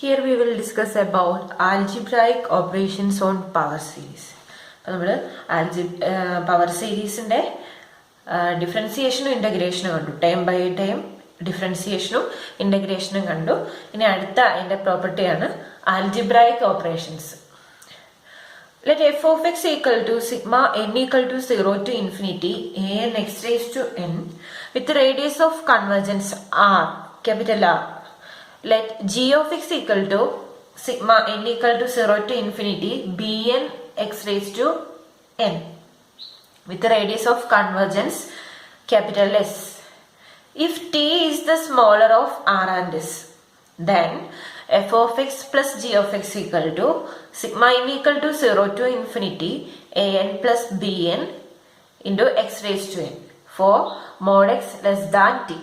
Here we will discuss about algebraic operations on power series. നമ്മൾ power സീരീസിൻ്റെ ഡിഫറൻസിയേഷനും ഇൻ്റഗ്രേഷനും കണ്ടു. Time by time ഡിഫറൻസിയേഷനും ഇൻ്റഗ്രേഷനും കണ്ടു. ഇനി അടുത്ത അതിൻ്റെ പ്രോപ്പർട്ടിയാണ് algebraic operations. Let f of x equal to sigma n equal to 0 to infinity a n x raised to n with radius of convergence r, capital R. Let g of x equal to sigma n equal to 0 to infinity bn x raised to n with radius of convergence capital S. If t is the smaller of r and s, then f of x plus g of x equal to sigma n equal to 0 to infinity a n plus b n into x raised to n for mod x less than t.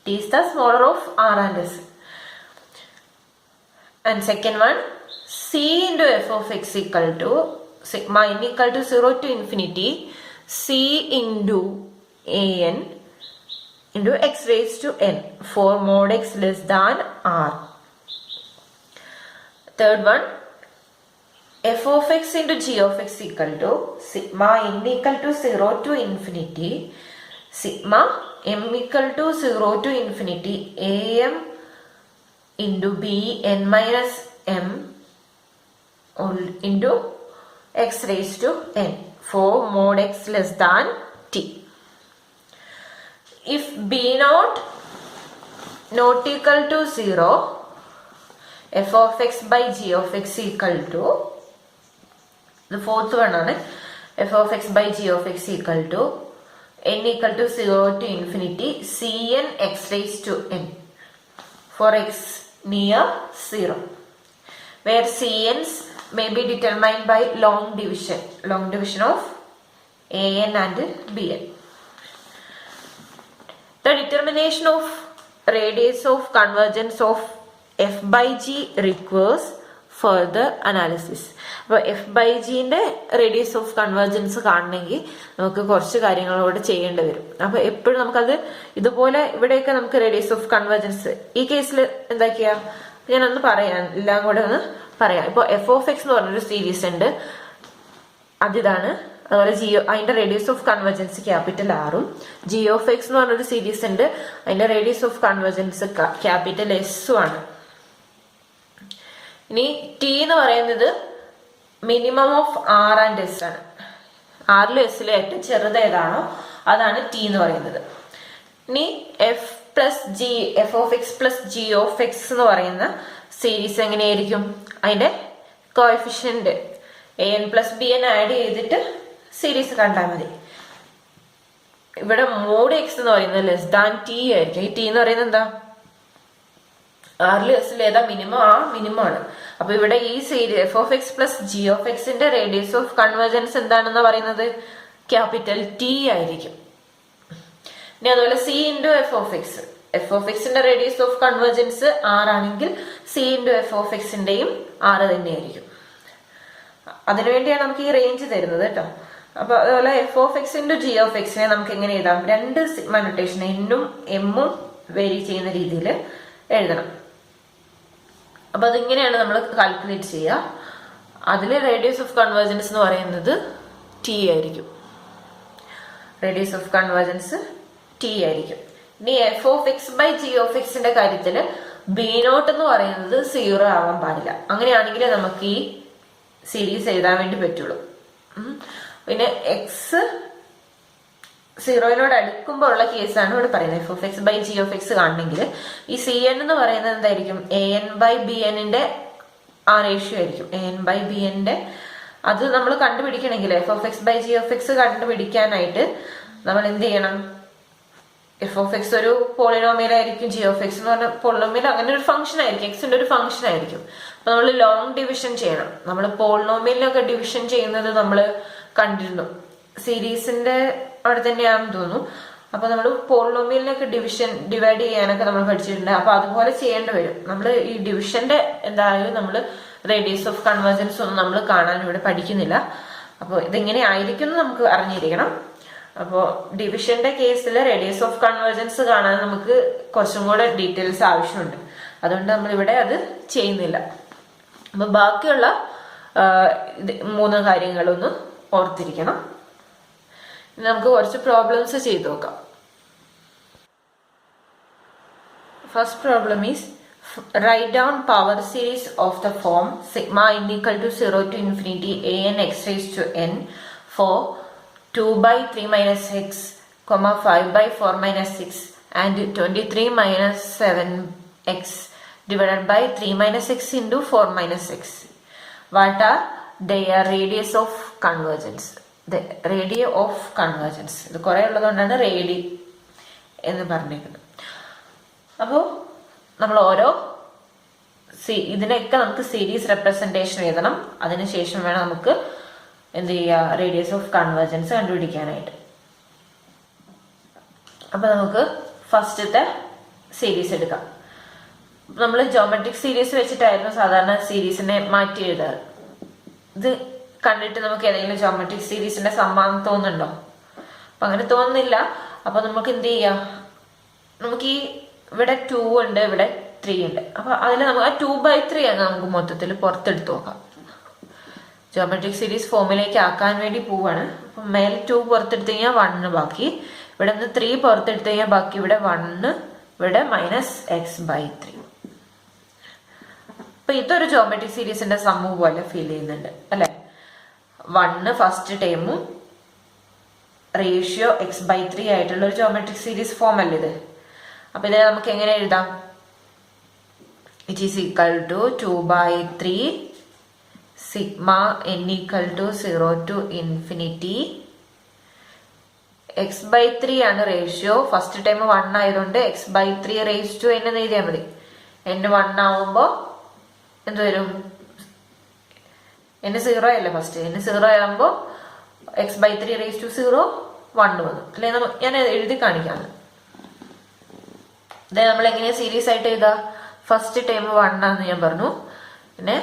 T is the smaller of r and s. And second one, c into f of x equal to sigma n equal to 0 to infinity c into a n into x raised to n for mod x less than r. Third one, f of x into g of x equal to sigma n equal to 0 to infinity sigma m equal to 0 to infinity am into b n minus m into x raised to n for mod x less than t. If b not equal to 0, f of x by g of x equal to, the fourth one ആണ് f of x by g of x equal to n equal to 0 to infinity cn x raised to n for x near 0, where cn's may be determined by long division of an and bn. The determination of radius of convergence of f by g requires further analysis. അപ്പോൾ F by ജിന്റെ radius of convergence കാണണമെങ്കിൽ നമുക്ക് കുറച്ച് കാര്യങ്ങളോട് ചെയ്യേണ്ടി വരും. അപ്പോൾ എപ്പോഴും നമുക്കത് ഇതുപോലെ ഇവിടെയൊക്കെ നമുക്ക് റേഡിയസ് ഓഫ് കൺവേർജൻസ് ഈ കേസിൽ എന്താക്കിയാ ഞാനൊന്ന് പറയാം, എല്ലാം കൂടെ ഒന്ന് പറയാം. ഇപ്പോൾ എഫ് ഓഫ് എക്സ് എന്ന് പറഞ്ഞൊരു സീരീസ് ഉണ്ട്, അതിതാണ്. അതുപോലെ അതിന്റെ റേഡിയസ് ഓഫ് കൺവേർജൻസ് ക്യാപിറ്റൽ ആറും, ജി ഓഫ് എക്സ് എന്ന് പറഞ്ഞൊരു സീരീസ് ഉണ്ട്, അതിന്റെ റേഡിയസ് ഓഫ് കൺവേർജൻസ് ക്യാപിറ്റൽ എസും ആണ്. ഇനി ടി എന്ന് പറയുന്നത് minimum of R and S ആണ്. ആറിലും എസിലും ഏറ്റവും ചെറുത് ഏതാണോ അതാണ് ടി എന്ന് പറയുന്നത്. ഇനി F of X plus G of X എന്ന് പറയുന്ന സീരീസ് എങ്ങനെയായിരിക്കും? അതിന്റെ coefficient A N plus B N add ചെയ്തിട്ട് സീരീസ് കണ്ടാൽ മതി. ഇവിടെ മോഡ് എക്സ് എന്ന് പറയുന്നത് ലെസ് ദാൻ ടി ആയിരിക്കും. ഈ ടി എന്ന് പറയുന്നത് എന്താ? ആറിലും എസിലും ഏതാ മിനിമം? ആ മിനിമം ആണ്. അപ്പൊ ഇവിടെ ഈ series F of X plus G of എക്സിന്റെ റേഡിയസ് ഓഫ് കൺവേർജൻസ് എന്താണെന്ന് പറയുന്നത് ക്യാപിറ്റൽ ടി ആയിരിക്കും. ഇനി അതുപോലെ സി ഇൻറ്റു എഫ് ഓഫ് എക്സിന്റെ റേഡിയസ് ഓഫ് കൺവേർജൻസ് ആറാണെങ്കിൽ സി ഇൻറ്റു എഫ് ഓഫ് എക്സിന്റെയും ആറ് തന്നെയായിരിക്കും. അതിനുവേണ്ടിയാണ് നമുക്ക് ഈ റേഞ്ച് തരുന്നത് കേട്ടോ. അപ്പൊ അതുപോലെ F of X into G of എക്സിനെ നമുക്ക് എങ്ങനെ എഴുതാം? രണ്ട് സിഗ്മ നൊട്ടേഷൻ എന്നും എമ്മും വേരി ചെയ്യുന്ന രീതിയിൽ എഴുതണം. അപ്പൊ അതിങ്ങനെയാണ് നമ്മൾ കാൽക്കുലേറ്റ് ചെയ്യുക. അതിൽ റേഡിയസ് ഓഫ് കൺവേർജൻസ് എന്ന് പറയുന്നത് ടി ആയിരിക്കും. റേഡിയസ് ഓഫ് കൺവേർജൻസ് ടി ആയിരിക്കും. ഇനി F of X by G of എക്സിന്റെ കാര്യത്തിൽ ബി നോട്ട് എന്ന് പറയുന്നത് 0 ആവാൻ പാടില്ല. അങ്ങനെയാണെങ്കിൽ നമുക്ക് ഈ സീരീസ് എഴുതാൻ വേണ്ടി പറ്റുള്ളൂ. പിന്നെ എക്സ് 0 അടുക്കുമ്പോൾ ഉള്ള കേസാണ് ഇവിടെ പറയുന്നത്. F of X by G of X കാണണമെങ്കിൽ ഈ സി എൻ എന്ന് പറയുന്നത് എന്തായിരിക്കും? എ എൻ ബൈ ബി എന്നിന്റെ ആ റേഷ്യോ ആയിരിക്കും. എ എൻ ബൈ ബി എന്നിന്റെ അത് നമ്മൾ കണ്ടുപിടിക്കണമെങ്കിൽ F of X by G of X കണ്ടുപിടിക്കാനായിട്ട് നമ്മൾ എന്ത് ചെയ്യണം? എഫ് ഓഫ് എക്സ് ഒരു പോളിനോമിയൽ ആയിരിക്കും, ജി ഓഫ് എക്സ് എന്ന് പറഞ്ഞ പോളിനോമിയൽ അങ്ങനെ ഒരു ഫംഗ്ഷൻ ആയിരിക്കും, എക്സിന്റെ ഒരു ഫംഗ്ഷൻ ആയിരിക്കും. അപ്പൊ നമ്മൾ ലോങ് ഡിവിഷൻ ചെയ്യണം. നമ്മൾ പോളിനോമിയലിനൊക്കെ ഡിവിഷൻ ചെയ്യുന്നത് നമ്മൾ കണ്ടിരുന്നു, സീരീസിന്റെ അവിടെ തന്നെയാണെന്ന് തോന്നുന്നു. അപ്പൊ നമ്മൾ പോളിനോമിയലിനൊക്കെ ഡിവൈഡ് ചെയ്യാനൊക്കെ നമ്മൾ പഠിച്ചിട്ടുണ്ട്. അപ്പൊ അതുപോലെ ചെയ്യേണ്ടി വരും. നമ്മൾ ഈ ഡിവിഷന്റെ എന്തായാലും നമ്മൾ റേഡിയസ് ഓഫ് കൺവേർജൻസ് ഒന്നും നമ്മൾ കാണാൻ ഇവിടെ പഠിക്കുന്നില്ല. അപ്പോൾ ഇതെങ്ങനെ ആയിരിക്കും നമുക്ക് അറിഞ്ഞിരിക്കണം. അപ്പോൾ ഡിവിഷന്റെ കേസിൽ റേഡിയസ് ഓഫ് കൺവേർജൻസ് കാണാൻ നമുക്ക് കുറച്ചും കൂടെ ഡീറ്റെയിൽസ് ആവശ്യമുണ്ട്. അതുകൊണ്ട് നമ്മളിവിടെ അത് ചെയ്യുന്നില്ല. അപ്പൊ ബാക്കിയുള്ള 3 കാര്യങ്ങളൊന്ന് ഓർത്തിരിക്കണം. നമുക്ക് കുറച്ച് പ്രോബ്ലംസ് ചെയ്ത് നോക്കാം. First problem is write down power series of the form sigma n equal to 0 to infinity a n x raised to n for 2 by 3 minus x, 5 by 4 minus 6 and 23 minus 7x divided by 3 minus 6 into 4 minus 6. What are their radius of convergence? The radius of convergence. ഇത് കുറേ ഉള്ളതുകൊണ്ടാണ് റേഡി എന്ന് പറഞ്ഞേക്കുന്നത്. അപ്പോൾ നമ്മൾ ഓരോ ഇതിനൊക്കെ നമുക്ക് സീരീസ് റെപ്രസെന്റേഷൻ എഴുതണം. അതിനുശേഷം വേണം നമുക്ക് എന്ത് ചെയ്യുക, റേഡിയസ് ഓഫ് കൺവേർജൻസ് കണ്ടുപിടിക്കാനായിട്ട്. അപ്പൊ നമുക്ക് ഫസ്റ്റത്തെ സീരീസ് എടുക്കാം. നമ്മൾ ജോമെട്രിക് സീരീസ് വെച്ചിട്ടായിരുന്നു സാധാരണ സീരീസിനെ മാറ്റി എഴുതാറ്. ഇത് കണ്ടിട്ട് നമുക്ക് ഏതെങ്കിലും ജോമെട്രിക് സീരീസിന്റെ സമ്മാനം തോന്നുന്നുണ്ടോ? അപ്പൊ അങ്ങനെ തോന്നുന്നില്ല. അപ്പൊ നമുക്ക് എന്ത് ചെയ്യാം, നമുക്ക് ഈ ഇവിടെ 2 ഉണ്ട്, ഇവിടെ 3 ഉണ്ട്. അപ്പൊ അതിൽ നമുക്ക് ആ 2/3 ആണ് നമുക്ക് മൊത്തത്തിൽ പുറത്തെടുത്ത് നോക്കാം. ജോമെട്രിക് സീരീസ് ഫോമിലേക്ക് ആക്കാൻ വേണ്ടി പോവാണ്. അപ്പൊ മേലെ 2 പുറത്തെടുത്ത് കഴിഞ്ഞാൽ 1 ബാക്കി, ഇവിടെ നിന്ന് 3 പുറത്തെടുത്ത് കഴിഞ്ഞാൽ ബാക്കി ഇവിടെ 1, ഇവിടെ -x/3. അപ്പൊ ഇതൊരു ജോമെട്രിക് സീരീസിന്റെ സമ്മു പോലെ ഫീൽ ചെയ്യുന്നുണ്ട് അല്ലെ. 1 ഫസ്റ്റ് ടേമും റേഷ്യോ x/3 ആയിട്ടുള്ള ഒരു ജോമെട്രിക് സീരീസ് ഫോം അല്ലേ ഇത്. അപ്പൊ ഇതിനെ നമുക്ക് എങ്ങനെ എഴുതാം? It is equal to 2/3 sigma n equal to 0 to infinity x/3 ആണ് റേഷ്യോ. ഫസ്റ്റ് ടൈം 1 ആയതുകൊണ്ട് x/3 റേസ് ടു n എന്ന് എഴുതിയാൽ മതി. n 1 ആവുമ്പോ എന്ത് വരും? n 0 അല്ലേ ഫസ്റ്റ്. n 0 ആകുമ്പോ x/3 റേസ് ടു 0 1 വന്നു അല്ലെ. ഞാൻ എഴുതി കാണിക്കാം. ഇത് നമ്മൾ എങ്ങനെയാ സീരീസ് ആയിട്ട് എഴുതാ? ഫസ്റ്റ് ടൈം 1 ആണെന്ന് ഞാൻ പറഞ്ഞു. പിന്നെ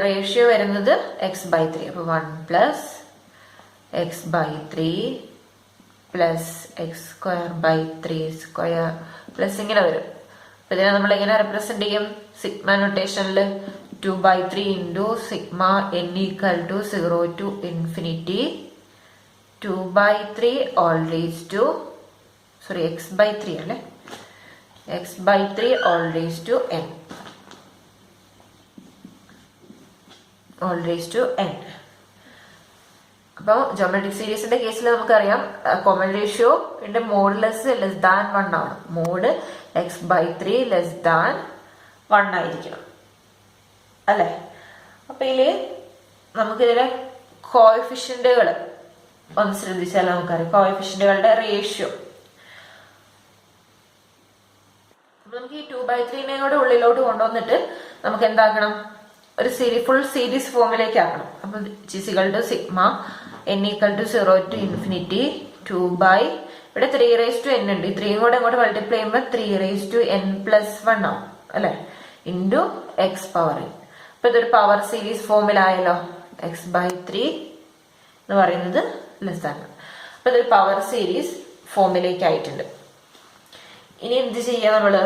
റേഷ്യോ വരുന്നത് x/3. അപ്പൊ 1 + x/3 + x²/3² പ്ലസ് ഇങ്ങനെ വരും. അപ്പൊ ഇതിനെ നമ്മൾ എങ്ങനെ റെപ്രസെന്റ് ചെയ്യും? സിഗ്മ നൊട്ടേഷനിൽ 2/3 into sigma n equal to 0 to infinity 2/3 all raised to x/3 അല്ലേ, x/3 all raised to n, all raised to n. അപ്പോൾ ജോമെട്രിക് സീരീസിന്റെ കേസിൽ നമുക്കറിയാം common ratio modulus less than 1 ആണ്. മോഡ് x/3 ലെസ് ദാൻ 1 ആയിരിക്കണം അല്ലെ. അപ്പൊ ഇതില് നമുക്കിതിലെ കോഎഫിഷ്യന്റുകൾ ഒന്ന് ശ്രദ്ധിച്ചാൽ നമുക്കറിയാം. കോഎഫിഷ്യന്റുകളുടെ റേഷ്യോ നമുക്ക് ഈ 2/3 കൂടെ ഉള്ളിലോട്ട് കൊണ്ടുവന്നിട്ട് നമുക്ക് എന്താക്കണം? ഒരു ഫുൾ സീരീസ് ഫോമിലേക്ക് ആക്കണം. അപ്പൊ sigma n equal to 0 to infinity 2 ഇവിടെ 3 raised to n ഉണ്ട്. 3 കൂടെ അങ്ങോട്ട് മൾട്ടിപ്ലൈ ചെയ്യുമ്പോൾ 3 raised to n + 1 ആവും അല്ലെ, ഇൻറ്റു x⁴n. അപ്പൊ ഇതൊരു പവർ സീരീസ് ഫോമിലായല്ലോ. x/3 എന്ന് പറയുന്നത് ലെസ് ദാൻ. അപ്പൊ ഇതൊരു പവർ സീരീസ് ഫോമിലേക്ക് ആയിട്ടുണ്ട്. ഇനി എന്ത് ചെയ്യാം? നമ്മള്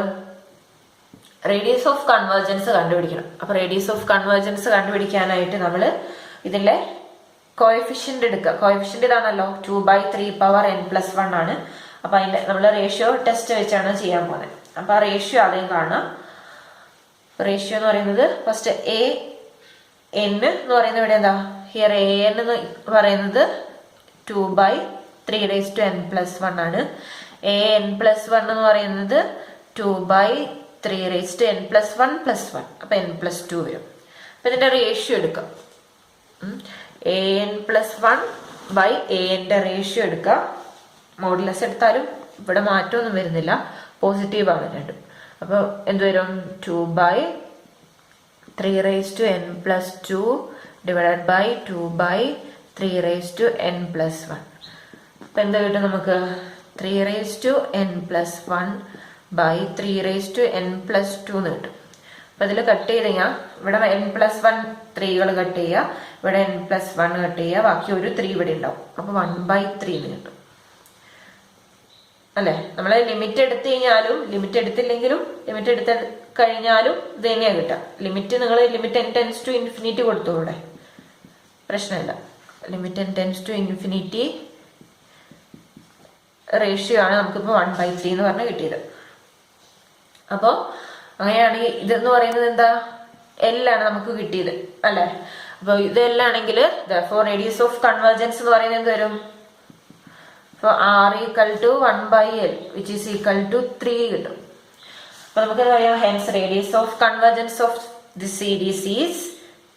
റേഡിയസ് ഓഫ് കൺവേർജൻസ് കണ്ടുപിടിക്കണം. അപ്പൊ റേഡിയസ് ഓഫ് കൺവേർജൻസ് കണ്ടുപിടിക്കാനായിട്ട് നമ്മൾ ഇതിലെ കോഎഫിഷ്യന്റ് എടുക്കുക. കോഎഫിഷ്യന്റ് ഇതാണല്ലോ, 2/3 പവർ n + 1 ആണ്. അപ്പൊ അതിന്റെ നമ്മൾ റേഷ്യോ ടെസ്റ്റ് വെച്ചാണ് ചെയ്യാൻ പോകുന്നത്. അപ്പൊ ആ റേഷ്യോ ആദ്യം കാണാം. റേഷ്യോ എന്ന് പറയുന്നത് ഫസ്റ്റ് an എന്ന് പറയുന്നത് ഇവിടെ എന്താ, ഹിയർ an എന്ന് പറയുന്നത് 2/3 raised to n + 1 ആണ്. an + 1 എന്ന് പറയുന്നത് 2/3 raised to n + 1 + 1. അപ്പൊ n + 2 വരും. അപ്പൊ ഇതിന്റെ റേഷ്യോ എടുക്കാം. an + 1 an റേഷ്യോ എടുക്കാം. മോഡുലസ് എടുത്താലും ഇവിടെ മാറ്റമൊന്നും വരുന്നില്ല, പോസിറ്റീവ് ആണ് രണ്ടും. അപ്പൊ എന്ത് വരും? 2/3 raised to n + 2 divided by 2/3 raised to n + 1. അപ്പൊ എന്താ കിട്ടും നമുക്ക്? 3 raised to n + 1 3 raised to n + 2 എന്ന് കിട്ടും. അപ്പൊ ഇതിൽ കട്ട് ചെയ്ത് കഴിഞ്ഞാൽ ഇവിടെ n + 1 3കൾ കട്ട് ചെയ്യുക, ഇവിടെ n + 1 കട്ട് ചെയ്യുക, ബാക്കി ഒരു 3 ഇവിടെ ഉണ്ടാവും. അപ്പൊ 1/3 എന്ന് കിട്ടും അല്ലെ. നമ്മൾ ലിമിറ്റ് എടുത്തു കഴിഞ്ഞാലും ലിമിറ്റ് എടുത്തില്ലെങ്കിലും ലിമിറ്റ് എടുത്ത് കഴിഞ്ഞാലും ഇത് തന്നെയാണ് കിട്ടുക. ലിമിറ്റ് നിങ്ങൾ limit n tends to infinity കൊടുത്തു, ഇവിടെ പ്രശ്നമില്ല. Limit n tends to infinity ratio ആണ് നമുക്കിപ്പോൾ 1/3 എന്ന് പറഞ്ഞ് കിട്ടിയത്. അപ്പോൾ അങ്ങനെയാണെങ്കിൽ ഇതെന്ന് പറയുന്നത് എന്താ, L ആണ് നമുക്ക് കിട്ടിയത് അല്ലെ. അപ്പൊ ഇത് L ആണെങ്കിൽ റേഡിയസ് ഓഫ് കൺവേർജൻസ് എന്ന് പറയുന്നത് എന്ത് വരും? അപ്പോൾ R = 1/L which is equal to 3 കിട്ടും. അപ്പൊ നമുക്ക് പറയാം hence radius of convergence of the series is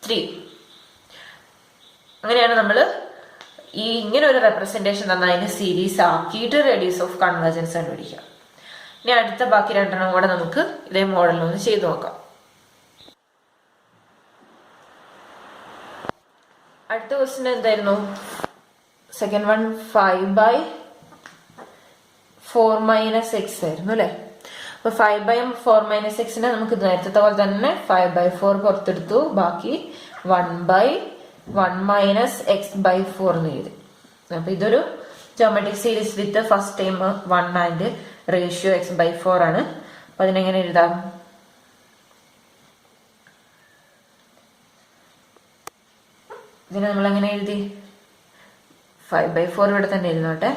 3. അങ്ങനെയാണ് നമ്മൾ ഈ ഇങ്ങനെ ഒരു റെപ്രസെന്റേഷൻ തന്നാൽ അതിന് സീരീസ് ആക്കിയിട്ട് റേഡിയസ് ഓഫ് കൺവേർജൻസ് കണ്ടുപിടിക്കുക. ഇനി അടുത്ത ബാക്കി രണ്ടെണ്ണം കൂടെ നമുക്ക് ഇതേ മോഡലിൽ ഒന്ന് ചെയ്തു നോക്കാം. അടുത്ത ക്വസ്റ്റ്യൻ എന്തായിരുന്നു? സെക്കൻഡ് വൺ 5/4 - x ആയിരുന്നു അല്ലെ. അപ്പൊ 5/4 - x നമുക്ക് നേരത്തെ പോലെ തന്നെ 5/4 പുറത്തെടുത്തു, ബാക്കി 1/1 - x/4 എന്ന് എഴുതി. അപ്പൊ ഇതൊരു geometric series with first time 1 and ratio x/4 ആണ്. അപ്പൊ അതിനെങ്ങനെ എഴുതാം? ഇതിനെ നമ്മൾ എങ്ങനെ എഴുതി? 5/4 ഇവിടെ തന്നെ എഴുതോട്ടെ.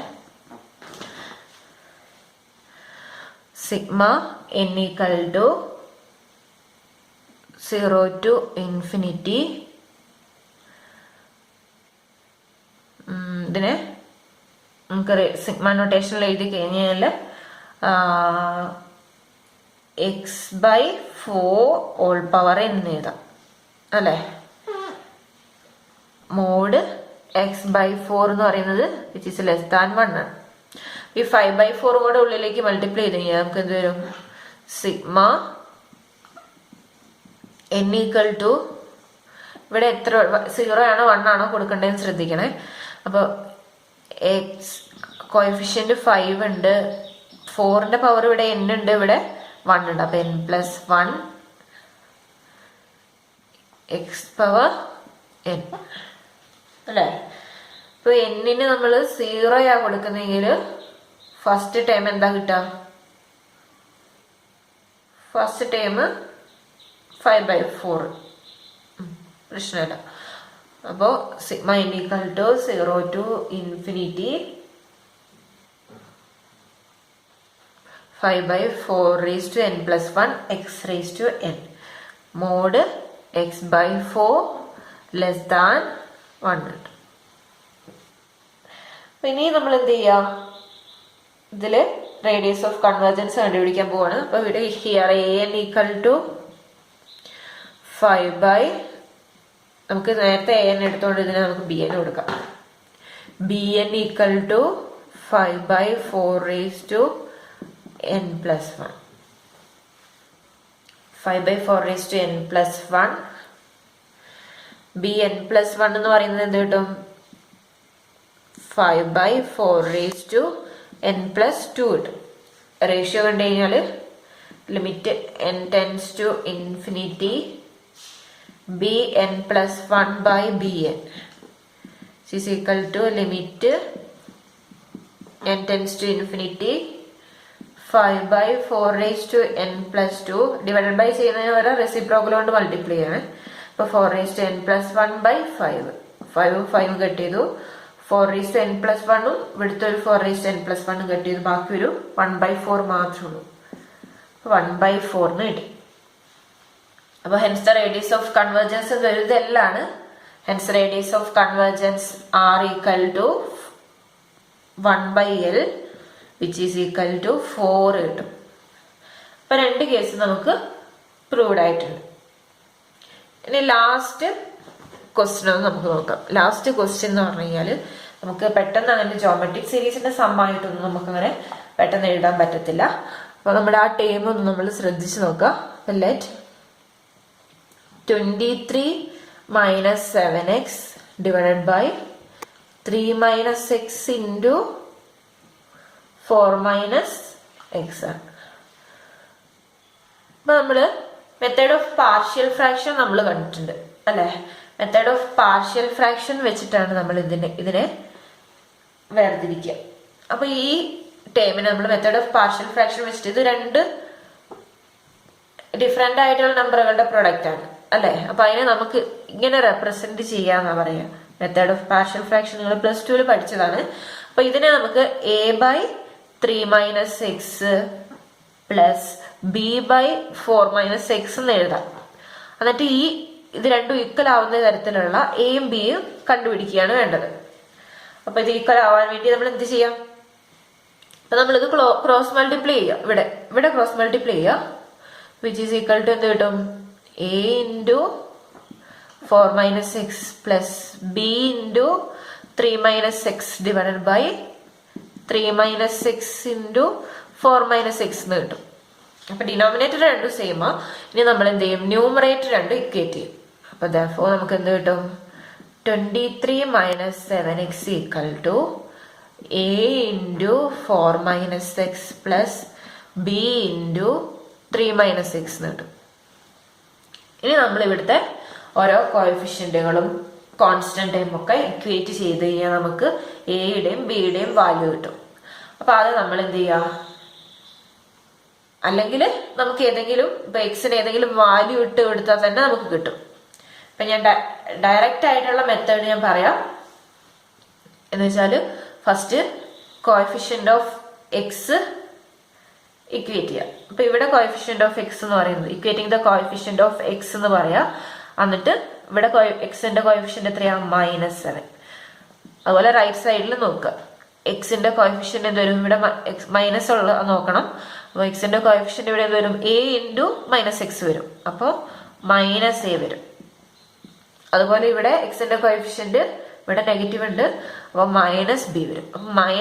Sigma n = 0 to infinity. ഇതിനെ നമുക്ക് സിഗ്മ നൊട്ടേഷനിൽ എഴുതി കഴിഞ്ഞാൽ x/4 എന്ന് എഴുതാം അല്ലെ. മോഡ് x/4 എന്ന് പറയുന്നത് which is less than 1 ആണ്. ഈ 5/4 കൂടെ ഉള്ളിലേക്ക് മൾട്ടിപ്ലൈ ചെയ്ത് കഴിഞ്ഞാൽ നമുക്ക് എന്ത് വരും? സിഗ്മ n = ഇവിടെ എത്ര 0 ആണോ 1 ആണോ കൊടുക്കേണ്ടതെന്ന് ശ്രദ്ധിക്കണേ. അപ്പൊ എക്സ് കോഎഫിഷ്യന്റ് 5 ഉണ്ട്, 4ന്റെ പവർ ഇവിടെ n ഉണ്ട്, ഇവിടെ 1 ഉണ്ട്. അപ്പൊ n+1 x⁴n അല്ലെ. ഇപ്പൊ n-ന് നമ്മൾ 0 കൊടുക്കുന്നെങ്കിൽ ഫസ്റ്റ് ടൈം എന്താ കിട്ടുക? First time 5/4. പ്രശ്നമില്ല. അപ്പോ sigma n = 0 to infinity 5/4n+1 x⁴n mod x/4 less than 1. ഇനി നമ്മൾ എന്ത് ചെയ്യാ? ഇതില് റേഡിയസ് ഓഫ് കൺവേർജൻസ് കണ്ടുപിടിക്കാൻ പോവാണ്. അപ്പൊ ഇവിടെ ഹിയർ an = 5/, നമുക്ക് നേരത്തെ an എടുത്തോണ്ട് ഇതിനെ നമുക്ക് bn കൊടുക്കാം. bn = 5/4n+1. 5/4n+1 bn+1 എന്ന് പറയുന്നത് എന്ത് കിട്ടും? 5/4n+2 കിട്ടും. റേഷ്യോ കണ്ടു കഴിഞ്ഞാൽ limit n tends to infinity bn+1/bn is equal to limit n tends to infinity 5/4n+2 divided by ചെയ്യുന്നതിന് പകരം റെസിപ്രോക്കൽ കൊണ്ട് മൾട്ടിപ്ലൈ ചെയ്യണം. അപ്പൊ 4n+1/5 5 കട്ട് ചെയ്തു, 4n+1 ഇവിടുത്തെ ഒരു 4n+1 കട്ട് ചെയ്തു, ബാക്കി ഒരു 1/4 മാത്രമേ ഉള്ളൂ. 1/4 കിട്ടി. അപ്പൊ hence the radius of convergence ഇതെല്ലാണ്. Hence radius of convergence R = 1/L which is equal to 4 കിട്ടും. അപ്പൊ രണ്ട് കേസ് നമുക്ക് പ്രൂവ്ഡ് ആയിട്ടുണ്ട്. ഇനി ലാസ്റ്റ് ക്വസ്റ്റ്യൻ ഒന്ന് നമുക്ക് നോക്കാം. ലാസ്റ്റ് ക്വസ്റ്റ്യൻ എന്ന് പറഞ്ഞു കഴിഞ്ഞാൽ നമുക്ക് പെട്ടെന്ന് അങ്ങനെ ജോമെട്രിക് സീരീസിന്റെ സമ്മായിട്ടൊന്നും നമുക്ക് അങ്ങനെ പെട്ടെന്ന് എഴുതാൻ പറ്റത്തില്ല. അപ്പൊ നമ്മുടെ ആ ടേം ഒന്ന് നമ്മൾ ശ്രദ്ധിച്ചു നോക്കാം. Let 23 - 7x divided by 3 - x into 4 - x ആണ്. അപ്പൊ നമ്മള് മെത്തേഡ് ഓഫ് പാർഷ്യൽ ഫ്രാക്ഷൻ നമ്മൾ കണ്ടിട്ടുണ്ട് അല്ലെ. മെത്തേഡ് ഓഫ് പാർഷ്യൽ ഫ്രാക്ഷൻ വെച്ചിട്ടാണ് നമ്മൾ ഇതിനെ വേർതിരിക്കുക. അപ്പൊ ഈ ടേമിന് നമ്മൾ മെത്തേഡ് ഓഫ് പാർഷ്യൽ ഫ്രാക്ഷൻ വെച്ചിട്ട് ഇത് രണ്ട് ഡിഫറെന്റ് ആയിട്ടുള്ള നമ്പറുകളുടെ പ്രൊഡക്റ്റ് ആണ് അല്ലെ. അപ്പൊ അതിനെ നമുക്ക് ഇങ്ങനെ റെപ്രസെന്റ് ചെയ്യാന്നാ പറയാ. മെത്തേഡ് ഓഫ് പാർഷ്യൽ ഫ്രാക്ഷൻ നിങ്ങൾ +2 പഠിച്ചതാണ്. അപ്പൊ ഇതിനെ നമുക്ക് a/3 - x plus b/4 - x എന്ന് എഴുതാം. എന്നിട്ട് ഇത് രണ്ടും ഈക്വൽ ആവുന്ന തരത്തിലുള്ള എയും ബിയും കണ്ടുപിടിക്കുകയാണ് വേണ്ടത്. അപ്പൊ ഇത് ഈക്വൽ ആവാൻ വേണ്ടി നമ്മൾ എന്ത് ചെയ്യാം? അപ്പൊ നമ്മളിത് ക്രോസ് മൾട്ടിപ്ലൈ ചെയ്യാം. ഇവിടെ ക്രോസ് മൾട്ടിപ്ലൈ ചെയ്യാം. വിച്ച് ഈസ് ഈക്വൽ ടു എന്ത് കിട്ടും? a × 4 - x plus b × 3 - x divided by 3 - x × 4 - x എന്ന് കിട്ടും. അപ്പൊ ഡിനോമിനേറ്റർ രണ്ടും സെയിമാ. ഇനി നമ്മൾ എന്ത് ചെയ്യും? ന്യൂമറേറ്റർ രണ്ടും ഇക്വേറ്റ് ചെയ്യും. അപ്പൊ therefore നമുക്ക് എന്ത് കിട്ടും? 23 - 7x equal to a × 4 - x plus b × 3 - x എന്ന് കിട്ടും. ഇനി നമ്മൾ ഇവിടുത്തെ ഓരോ കോഎഫിഷ്യന്റുകളും കോൺസ്റ്റന്റ് ടൈം ഒക്കെ ഇക്വേറ്റ് ചെയ്ത് കഴിഞ്ഞാൽ നമുക്ക് എയുടെയും ബിയുടെയും വാല്യൂ കിട്ടും. അപ്പൊ അത് നമ്മൾ എന്ത് ചെയ്യാ? അല്ലെങ്കിൽ നമുക്ക് ഏതെങ്കിലും ഇപ്പൊ എക്സിന് ഏതെങ്കിലും വാല്യൂ ഇട്ട് കൊടുത്താൽ തന്നെ നമുക്ക് കിട്ടും. ഇപ്പൊ ഞാൻ ഡയറക്റ്റ് ആയിട്ടുള്ള മെത്തേഡ് ഞാൻ പറയാം. എന്ന് വെച്ചാല് first coefficient of X equate ചെയ്യാം. അപ്പൊ ഇവിടെ കോഎഫിഷ്യന്റ് ഓഫ് എക്സ് എന്ന് പറയുന്നത് equating the coefficient of X എന്ന് പറയാം. എന്നിട്ട് ഇവിടെ എക്സിന്റെ കോഎഫിഷ്യന്റ് എത്രയാ? -7. അതുപോലെ റൈറ്റ് സൈഡിൽ നോക്കുക. എക്സിന്റെ കോഎഫിഷ്യന്റ് എന്ത് വരും? ഇവിടെ മൈനസ് ഉള്ള നോക്കണം. അപ്പൊ എക്സിന്റെ കോഎഫിഷ്യന്റ് ഇവിടെ എന്ത് വരും? a × -x വരും. അപ്പൊ -a വരും. അതുപോലെ ഇവിടെ എക്സിന്റെ കോഎഫിഷ്യന്റ് ഇവിടെ നെഗറ്റീവ് ഉണ്ട്. അപ്പൊ -b വരും. അപ്പൊ -a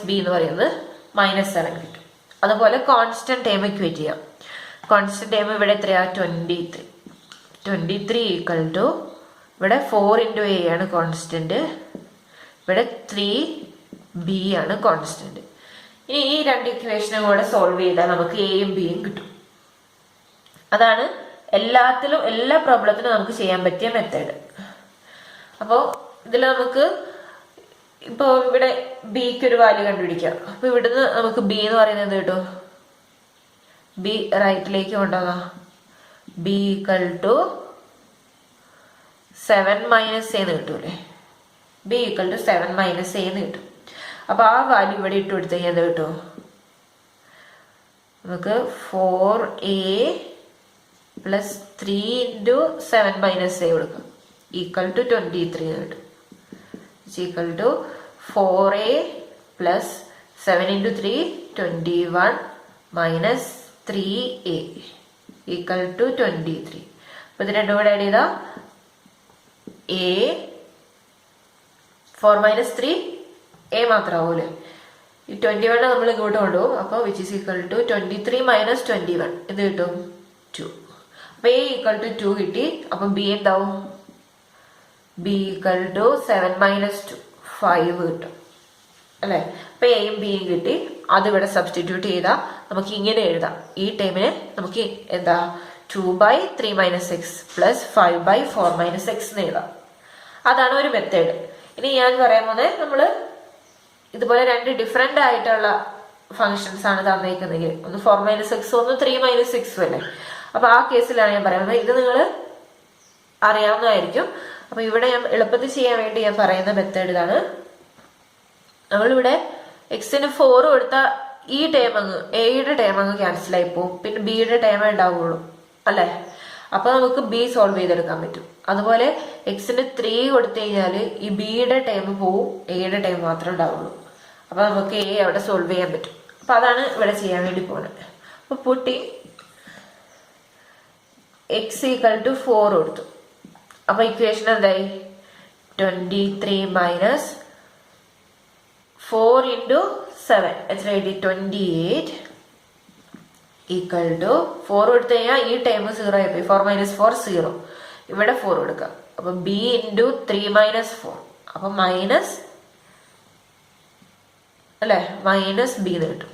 - b എന്ന് പറയുന്നത് -7 കിട്ടും. അതുപോലെ കോൺസ്റ്റന്റ് ടൈം ഇക്വേറ്റ് ചെയ്യാം. കോൺസ്റ്റന്റ് ടൈം ഇവിടെ എത്രയാ? 23 ഈക്വൽ ടു ഇവിടെ 4 × a ആണ് കോൺസ്റ്റന്റ്, ഇവിടെ 3b ആണ് കോൺസ്റ്റന്റ്. ഇനി ഈ രണ്ട് ഇക്വേഷനും കൂടെ സോൾവ് ചെയ്താൽ നമുക്ക് എയും ബിയും കിട്ടും. അതാണ് എല്ലാ പ്രോബ്ലത്തിനും നമുക്ക് ചെയ്യാൻ പറ്റിയ മെത്തേഡ്. അപ്പോൾ ഇതിൽ നമുക്ക് ഇപ്പൊ ഇവിടെ ബിക്ക് ഒരു വാല്യൂ കണ്ടുപിടിക്കാം. അപ്പൊ ഇവിടുന്ന് നമുക്ക് ബി എന്ന് പറയുന്നത് കിട്ടും. ബി റൈറ്റിലേക്ക് കൊണ്ടുവന്നാ b ഈക്വൽ ടു 7 - a എന്ന് കിട്ടൂലേ. b ഈക്വൽ ടു 7 - a എന്ന് കിട്ടും. അപ്പൊ ആ വാല്യൂ ഇവിടെ ഇട്ട് കൊടുത്തു കഴിഞ്ഞാൽ എന്ത് കിട്ടും? നമുക്ക് 4a പ്ലസ് 3 × 7 - a കൊടുക്കാം. ഈക്വൽ ടു 23 എന്ന് കിട്ടും. Equal to 4a plus 7 × 3 21 minus 3a equal to 23. അപ്പൊ ഇത് രണ്ടും കൂടെ ആഡ് ചെയ്താ a 4 - 3 a മാത്രമാവൂലേ. ഈ 21 നമ്മൾ ഇങ്ങോട്ട് കൊണ്ടുപോകും. അപ്പൊ വിച്ച് ഈസ് ഈക്വൽ ടു 23 - 21 എന്ത് കിട്ടും? 2. അപ്പൊ a ഈക്വൽ ടു 2 കിട്ടി. അപ്പൊ b എന്താവും? b ഈക്വൽ ടു 7 - 2 5 കിട്ടും അല്ലെ. അപ്പൊ എയും ബിയും കിട്ടി. അത് ഇവിടെ സബ്സ്റ്റിറ്റ്യൂട്ട് ചെയ്താൽ നമുക്ക് ഇങ്ങനെ എഴുതാം. ഈ ടൈമിന് നമുക്ക് എന്താ 2/3 - x പ്ലസ് 5/4 - x എന്ന് എഴുതാം. അതാണ് ഒരു മെത്തേഡ്. ഇനി ഞാൻ പറയാൻ പോകുന്നത് നമ്മള് ഇതുപോലെ രണ്ട് ഡിഫറെന്റ് ആയിട്ടുള്ള ഫങ്ഷൻസ് ആണ് തന്നേക്കുന്നെങ്കിൽ, ഒന്ന് 4 - x ഒന്ന് 3 - x അല്ലേ. അപ്പൊ ആ കേസിലാണ് ഞാൻ പറയുന്നത്. ഇത് നിങ്ങൾ അറിയാവുന്നതായിരിക്കും. അപ്പൊ ഇവിടെ ഞാൻ എളുപ്പത്തിൽ ചെയ്യാൻ വേണ്ടി ഞാൻ പറയുന്ന മെത്തേഡ് ഇതാണ്. നമ്മളിവിടെ എക്സിന് 4 കൊടുത്താൽ ഈ ടേം അങ്ങ് എയുടെ ടേം അങ്ങ് ക്യാൻസൽ ആയി പോകും. പിന്നെ ബിയുടെ ടേമേ ഉണ്ടാവുള്ളൂ അല്ലെ. അപ്പൊ നമുക്ക് ബി സോൾവ് ചെയ്തെടുക്കാൻ പറ്റും. അതുപോലെ എക്സിന് 3 കൊടുത്തു കഴിഞ്ഞാല് ഈ ബിയുടെ ടൈം പോവും, എയുടെ ടൈം മാത്രമേ ഉണ്ടാവുള്ളൂ. അപ്പൊ നമുക്ക് എ അവിടെ സോൾവ് ചെയ്യാൻ പറ്റും. അപ്പൊ അതാണ് ഇവിടെ ചെയ്യാൻ വേണ്ടി പോകുന്നത്. അപ്പൊ പുട്ടി എക്സ് ഈക്വൽ ടു 4 കൊടുത്തു. അപ്പൊ ഇക്വേഷൻ എന്തായി? 23 - 4 × 7 എത്ര കിട്ടി? 28 ഈക്വൽ ടു 4 കൊടുത്തു കഴിഞ്ഞാൽ ഈ ടൈം 0 ആയിപ്പോയി. 4 - 4 0. ഇവിടെ 4 കൊടുക്കാം. അപ്പൊ b × 3 - 4 അപ്പൊ മൈനസ് അല്ലെ, -b എന്ന് കിട്ടും.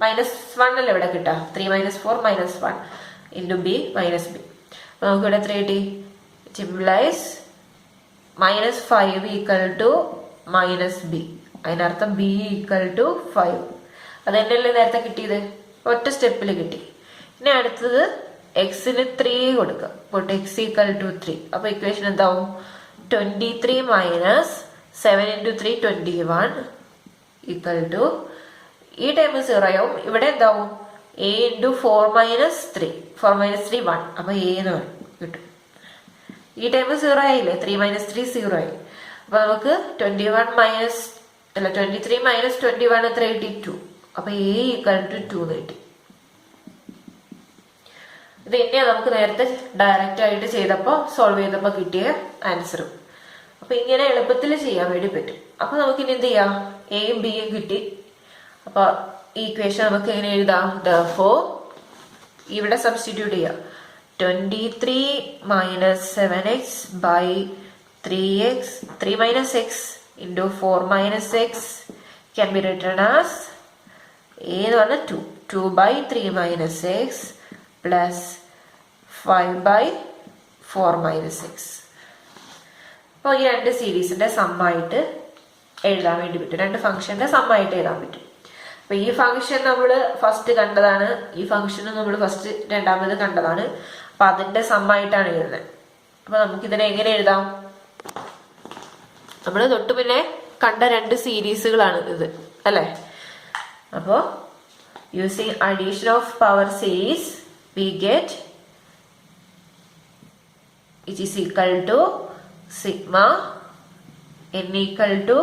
-1 അല്ലേ ഇവിടെ കിട്ടാം. 3 - 4 -1 × b -b. അപ്പൊ നമുക്ക് ഇവിടെ എത്ര കിട്ടി? ഇംപ്ലൈസ് -5 ഈക്വൽ ടു -b അതിനർത്ഥം ബി ഈക്വൽ ടു 5. അത് തന്നെയല്ലേ നേരത്തെ കിട്ടിയത്, ഒറ്റ സ്റ്റെപ്പിൽ കിട്ടി. ഇനി അടുത്തത് എക്സിന് 3 കൊടുക്കുക. അപ്പോൾ എക്സ് ഈക്വൽ ടു 3. അപ്പൊ ഇക്വേഷൻ എന്താവും? 23 മൈനസ് 7 into 3 21 ഈക്വൽ ടു, ഈ ടൈം 0 ആവും. ഇവിടെ എന്താവും? a into 4 minus 3. 4 minus 3 1. അപ്പൊ a എന്ന് കിട്ടും. ഈ ടൈം 0 ആയില്ലേ, 3 minus 3 0 ആയി. അപ്പൊ നമുക്ക് 23 minus 21 എത്ര കിട്ടി? 2. അപ്പൊ a ഈക്വൽ ടു 2 എന്ന് കിട്ടി. ഇത് തന്നെയാ നമുക്ക് നേരത്തെ ഡയറക്റ്റ് ആയിട്ട് സോൾവ് ചെയ്തപ്പോ കിട്ടിയ ആൻസറും. അപ്പൊ ഇങ്ങനെ എളുപ്പത്തിൽ ചെയ്യാൻ വേണ്ടി പറ്റും. അപ്പൊ നമുക്ക് ഇനി എന്ത് ചെയ്യാം? എയും ബിയും കിട്ടി. അപ്പൊ ഈ ഇക്വേഷൻ നമുക്ക് എങ്ങനെ എഴുതാം? Therefore ഇവിടെ സബ്സ്റ്റിറ്റ്യൂട്ട് ചെയ്യാം. 23 minus 7x by 3x 3 minus x into 4 minus x can be written as a എന്ന് പറഞ്ഞാൽ 2 by 3 minus x plus 5 by 4 minus x. അപ്പോൾ ഈ രണ്ട് സീരീസിന്റെ സമ്മായിട്ട് എഴുതാൻ വേണ്ടി പറ്റും. രണ്ട് ഫംഗ്ഷന്റെ സമ്മായിട്ട് എഴുതാൻ പറ്റും. അപ്പൊ ഈ ഫംഗ്ഷൻ നമ്മൾ ഫസ്റ്റ് കണ്ടതാണ്, ഈ ഫംഗ്ഷനും നമ്മൾ ഫസ്റ്റ് രണ്ടാമത് കണ്ടതാണ്. അപ്പൊ അതിന്റെ സമ്മായിട്ടാണ് എഴുതുന്നത്. അപ്പൊ നമുക്കിതിനെ എങ്ങനെ എഴുതാം? നമ്മൾ തൊട്ട് പിന്നെ കണ്ട രണ്ട് സീരീസുകളാണ് ഇത്, അല്ലെ? അപ്പോ using addition of power series we get which is equal to sigma n equal to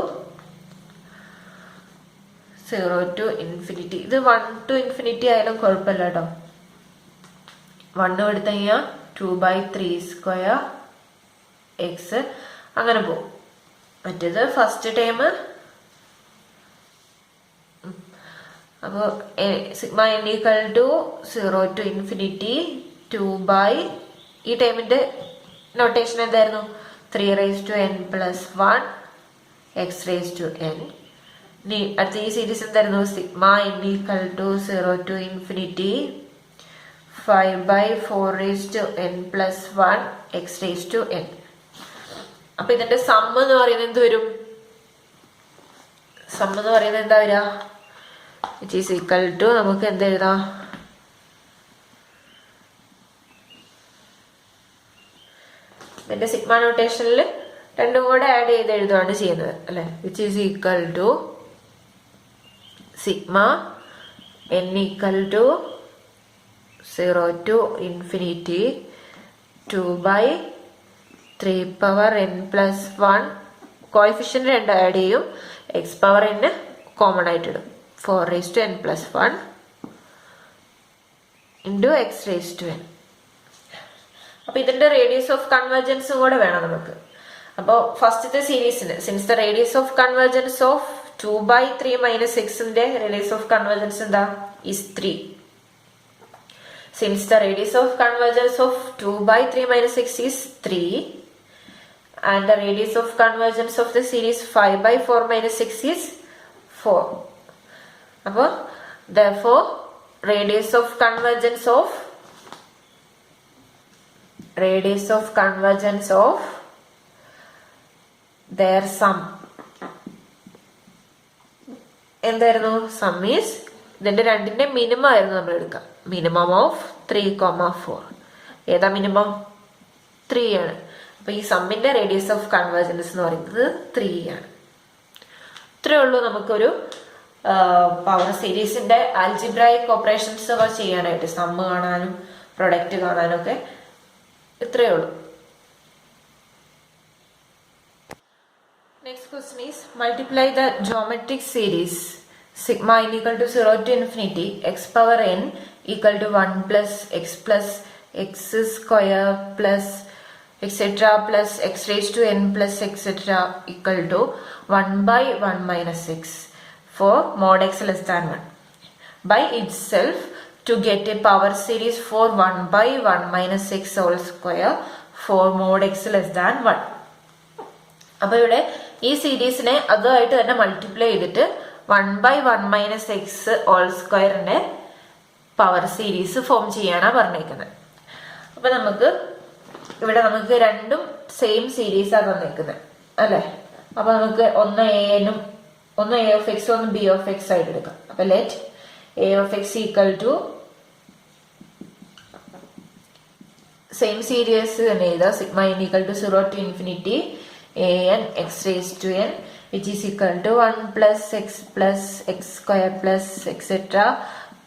0 to infinity. ഇത് 1 to infinity ആയാലും കുഴപ്പമില്ല കേട്ടോ. 1 എടുത്തു കഴിഞ്ഞാൽ 2/3 സ്ക്വയർ എക്സ് അങ്ങനെ പോകും. മറ്റേത് ഫസ്റ്റ് ടൈം അപ്പോൾ sigma n equal to 0 to infinity 2 ഈ ടൈമിന്റെ നൊട്ടേഷൻ എന്തായിരുന്നു? 3 raised to n plus 1 x raised to n. ഇനി അടുത്ത ഈ സീരീസ് എന്തായിരുന്നു? Sigma n equal to 0 to infinity 5/4 raised to n plus 1 x raised to n. അപ്പൊ ഇതിന്റെ സം എന്ന് പറയുന്നത് എന്ത് വരും? സം എന്ന് പറയുന്നത് എന്താ വരിക? which is equal to നമുക്ക് എന്ത് എഴുതാം? ഇതിന്റെ സിഗ്മ നൊട്ടേഷനിൽ രണ്ടും കൂടെ ആഡ് ചെയ്ത് എഴുതുകയാണ് ചെയ്യുന്നത്, അല്ലെ? which is equal to sigma n equal to 0 to infinity 2/3 power n plus 1 coefficient രണ്ട് ആഡ് ചെയ്യും, എക്സ് പവർ n കോമൺ ആയിട്ട് ഇടും. 4 raised to n plus 1 into x raised to n. അപ്പൊ ഇതിന്റെ റേഡിയസ് ഓഫ് കൺവേർജൻസും കൂടെ വേണം നമുക്ക്. അപ്പോൾ ഫസ്റ്റത്തെ സീരീസിന് since the radius of convergence of 2/3 minus x ന്റെ റേഡിയസ് ഓഫ് കൺവേർജൻസ് എന്താ? Is 3. Since the radius of convergence of 2/3 minus x is 3 and the radius of convergence of the series 5/4 minus x is 4. അപ്പോൾ therefore radius of convergence of their sum എന്തായിരുന്നു? Some is ഇതിന്റെ രണ്ടിന്റെ minimum ആയിരുന്നു നമ്മൾ എടുക്കുക. Minimum of 3,4. ഏതാ minimum? 3 ആണ്. അപ്പൊ ഈ സമ്മിന്റെ റേഡിയസ് ഓഫ് കൺവേർജൻസ് എന്ന് പറയുന്നത് 3 ആണ്. ഇത്രയേ ഉള്ളൂ നമുക്കൊരു പവർ സീരീസിന്റെ ആൽജിബ്രായിക് ഓപ്പറേഷൻസ് ഒക്കെ ചെയ്യാനായിട്ട്. സമ്മ് കാണാനും പ്രൊഡക്റ്റ് കാണാനും ഒക്കെ ഇത്രയേ ഉള്ളൂ. Next question is multiply the geometric series sigma n equal to 0 to infinity x power n equal to 1 plus x square plus etc plus x raised to n plus etc equal to 1/1 minus x for mod x less than 1 by itself to get a power series for 1/1 minus x whole square for mod x less than 1. അപ്പൊ ഇവിടെ ഈ സീരീസിനെ അതുമായിട്ട് തന്നെ multiply ചെയ്തിട്ട് 1/1 minus x whole സ്ക്വയറിന്റെ power series form ചെയ്യാനാ പറഞ്ഞേക്കുന്നത്. അപ്പൊ നമുക്ക് രണ്ടും സെയിം സീരീസാണ് തന്നേക്കുന്നത്, അല്ലെ? അപ്പൊ നമുക്ക് ഒന്ന് a നും ഒന്ന് എ ഓഫ് എക്സ് ഒന്ന് ബി ഓഫ് എക്സ് ആയിട്ട് എടുക്കാം. അപ്പൊ let A of X equal to same series തന്നെ എഴുതാം. Sigma N equal to 0 to infinity an x raised to n which is equal to 1 plus x square plus etc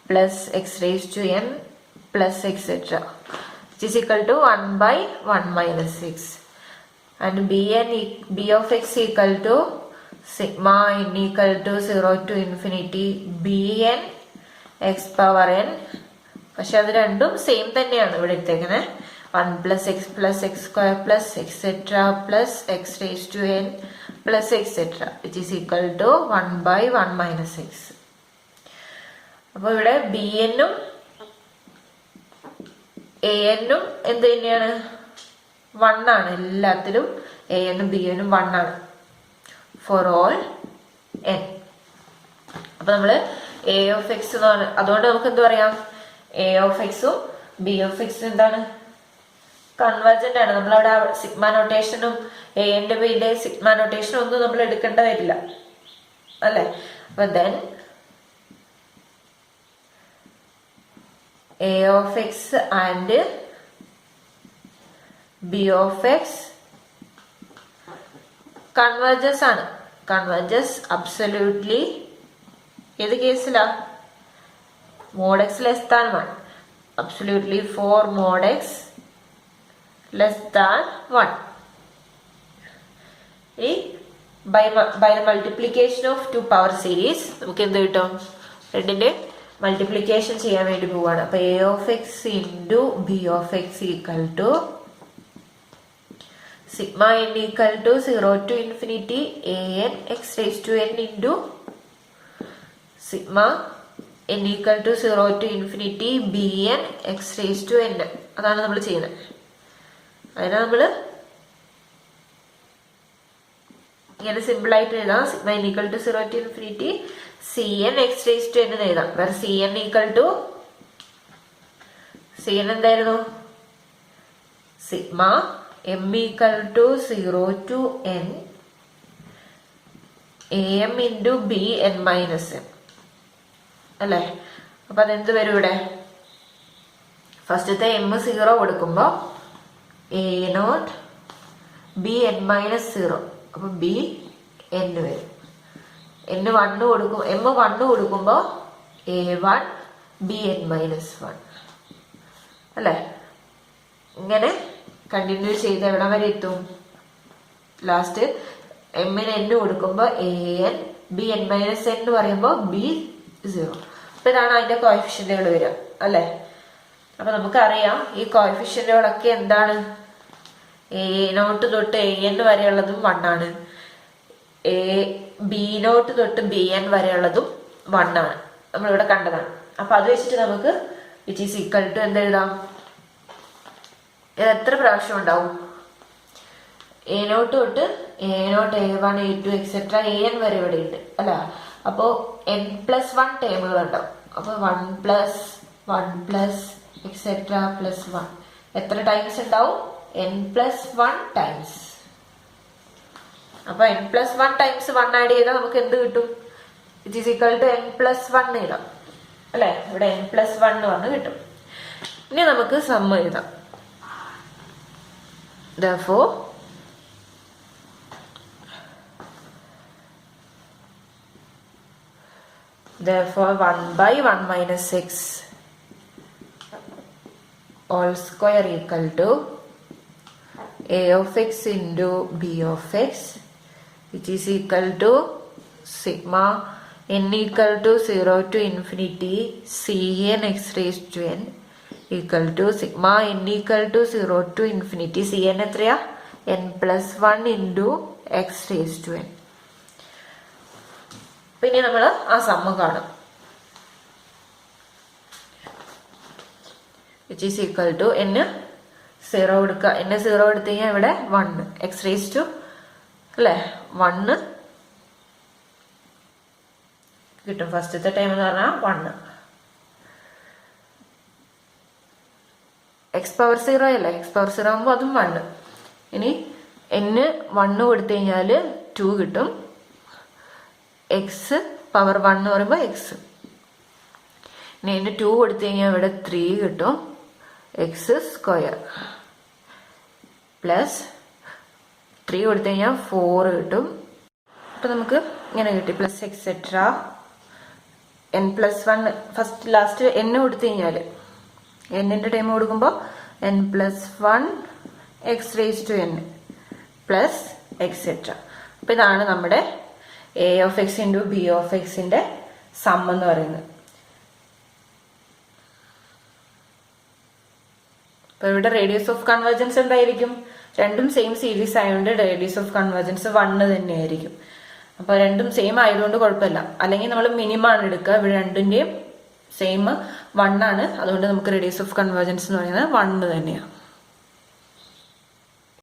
plus x raised to n plus etc which is equal to 1 by 1 minus 6 and b of x equal to sigma n equal to 0 to infinity bn x power n. പക്ഷെ അത് രണ്ടും same തന്നെയാണ് ഇവിടെ എടുത്തേക്കുന്നത്. 1 plus x square plus etc plus x raised to n plus etc which is equal to 1 by 1 minus 6. അപ്പോൾ ഇവിടെ B എന്നും A എന്നും എന്ത് തന്നെയാണ്? 1 ആണ്. എല്ലാത്തിലും എ എന്നും ബി എന്നും 1 ആണ് ഫോർ ഓൾ n. അപ്പൊ നമ്മള് എ ഓഫ് എക്സ് എന്ന് പറഞ്ഞ, അതുകൊണ്ട് നമുക്ക് എന്ത് പറയാം? എ ഓഫ് എക്സും ബി ഓഫ് എക്സും എന്താണ്? കൺവേർജന്റ് ആണ്. നമ്മളവിടെ സിഗ്മ നൊട്ടേഷനും എ എന്റെ ബിന്റെ സിഗ്മ നൊട്ടേഷനും ഒന്നും നമ്മൾ എടുക്കേണ്ട വരില്ല അല്ലെ. അപ്പൊ then A of X and B of X converges ആണ്. കൺവേർജസ് അബ്സല്യൂട്ട്ലി ഏത് കേസിലാ? Mod X less than 1. Absolutely for mod X less than 1. By the multiplication of two power series നമുക്ക് എന്ത് കിട്ടും? രണ്ടിന്റെ മൾട്ടിപ്ലിക്കേഷൻ ചെയ്യാൻ വേണ്ടി പോവാണ്. അപ്പൊ A of X into B of X equal to sigma N equal to 0 to infinity a n x raised to n into sigma n equal to 0 to infinity b n x raised to n. അതാണ് നമ്മൾ ചെയ്യുന്നത്. അതിനെ നമ്മള് ഇങ്ങനെ simple ആയിട്ട് എഴുതാം. Sigma n equal to 0 to infinity C N X raise to എന്ന് എഴുതാം. വേറെ C N equal to C N എന്തായിരുന്നു? Sigma M equal to 0 to n A M into B N minus M അല്ലേ. അപ്പൊ അതെന്ത് വരും ഇവിടെ? ഫസ്റ്റത്തെ എം 0 കൊടുക്കുമ്പോ A nought B N minus 0. അപ്പൊ ബി എൻ വരും. എൻ 1 കൊടുക്കും, എം 1 കൊടുക്കുമ്പോ എ 1 ബി എൻ മൈനസ് 1 അല്ലെ. ഇങ്ങനെ കണ്ടിന്യൂ ചെയ്ത് എവിടെ വരെ എത്തും? ലാസ്റ്റ് എമ്മിന് n കൊടുക്കുമ്പോ A N B N minus n എന്ന് പറയുമ്പോ ബി 0. അപ്പൊ ഇതാണ് അതിന്റെ കോഎഫിഷ്യന്റുകൾ വരിക അല്ലെ. അപ്പൊ നമുക്കറിയാം ഈ കോഎഫിഷ്യന്റുകളൊക്കെ എന്താണ്? എ നോട്ട് തൊട്ട് എ എൻ വരെയുള്ളതും 1 ആണ്. ബി നോട്ട് തൊട്ട് ബി എൻ വരെയുള്ളതും 1 ആണ്. നമ്മളിവിടെ കണ്ടതാണ്. അപ്പൊ അത് വെച്ചിട്ട് നമുക്ക് വിച്ച് ഈസ് ഈക്വൽ ടു എന്തെഴുതാം? ഇത് എത്ര പ്രാവശ്യം ഉണ്ടാവും? എ നോട്ട് തൊട്ട് a nought a 1 a 2 et cetera a n വരെ ഇവിടെ ഉണ്ട് അല്ല. അപ്പോ n+1 ടേമുകൾ ഉണ്ടാവും. അപ്പൊ 1+1+ എക്സെട്ര +1 എത്ര ടൈംസ് ഉണ്ടാവും? n+1 times. അപ്പൊ n+1 ടൈംസ് 1 ആഡ് ചെയ്താൽ നമുക്ക് എന്ത് കിട്ടും? It is equal to n+1 എഴുതാം അല്ലെ. ഇവിടെ n+1 വന്ന് കിട്ടും. ഇനി നമുക്ക് സം എഴുതാം. Therefore 1 by 1 minus 6 all square equal to a of x into b of x which is equal to sigma n equal to 0 to infinity cn x raised to n equal to sigma n equal to 0 to infinity cn എത്രയാ? n+1 into x raised to n. പിന്നെ നമ്മൾ ആ sum കാണും. which is equal to n 0 കൊടുക്കുക. n 0 എടുത്തു കഴിഞ്ഞാൽ ഇവിടെ 1 x raised to അല്ലെ 1 കിട്ടും. ഫസ്റ്റത്തെ ടൈം എന്ന് പറഞ്ഞാൽ 1. x പവർ 0 അല്ലേ. x പവർ 0 ആകുമ്പോൾ അതും 1. ഇനി n 1 കൊടുത്തു കഴിഞ്ഞാൽ 2 കിട്ടും. എക്സ് പവർ 1 എന്ന് പറയുമ്പോൾ എക്സ്. ഇനി അതിൻ്റെ 2 കൊടുത്തു കഴിഞ്ഞാൽ ഇവിടെ 3 കിട്ടും. എക്സ് സ്ക്വയർ പ്ലസ് 3 കൊടുത്തു കഴിഞ്ഞാൽ 4 കിട്ടും. അപ്പം നമുക്ക് ഇങ്ങനെ കിട്ടി. Plus etcetera n+1 first last n കൊടുത്തു കഴിഞ്ഞാൽ എന്നിൻ്റെ ടൈം കൊടുക്കുമ്പോൾ n+1 x⁻n പ്ലസ് എക്സെട്ര. അപ്പം ഇതാണ് നമ്മുടെ a(x) × b(x)ന്റെ സം എന്ന് പറയുന്നത്. അപ്പോൾ ഇവിടെ റേഡിയസ് ഓഫ് കൺവേർജൻസ് എന്തായിരിക്കും? രണ്ടും സെയിം സീരീസ് ആയതുകൊണ്ട് റേഡിയസ് ഓഫ് കൺവേർജൻസ് 1 തന്നെയായിരിക്കും. അപ്പോൾ രണ്ടും സെയിം ആയതുകൊണ്ട് കുഴപ്പമില്ല. അല്ലെങ്കിൽ നമ്മൾ മിനിമമാണ് എടുക്കുക. ഇവിടെ രണ്ടിൻ്റെയും സെയിം 1 ആണ്. അതുകൊണ്ട് നമുക്ക് റേഡിയസ് ഓഫ് കൺവേർജൻസ് എന്ന് പറയുന്നത് 1 തന്നെയാണ്.